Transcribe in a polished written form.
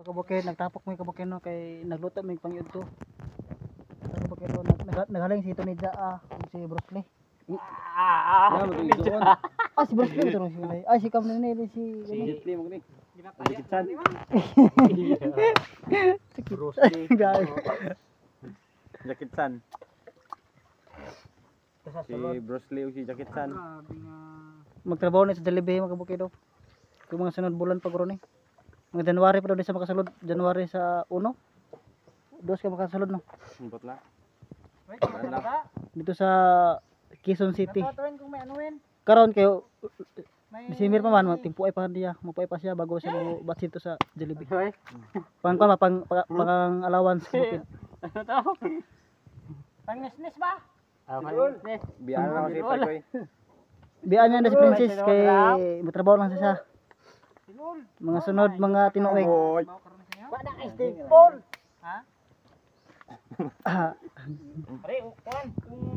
Kabukid, nagtapok mo yung kabukid no, kay nagluto mo yung pangyod to. Kabukid no, naghaling si Tony Jaa, si Bruce Lee. Ya mo ito doon. Ah, si Bruce Lee ito si Lee. Ay, si Cam na nila si... Jet Li mo ni. Jakitsan. Bruce Lee. Jakitsan. Si Bruce Lee o si Jakitsan. Magtrabaho na sa Jollibee mga kabukid no. Kung mga sunod bulan pag ron eh. Mga January pa daw di sa makasulod. January sa 1. 2 ka makasulod no. Sempot la. Dito sa Quezon City. Karon kayo December pa man magtimpuay pa niya, mapuay pa siya bago siya mo batsit sa Jollibee. Pang allowance kabukid. Ano to? Pang nisnis ba? Nisnis. Biyan na kasi Pakoy. Biyan niya na si Princess kay matrabaho lang siya. Mga sunod mga tinuig. Wala ka steak ball. Ha? Pre, ukan. Kung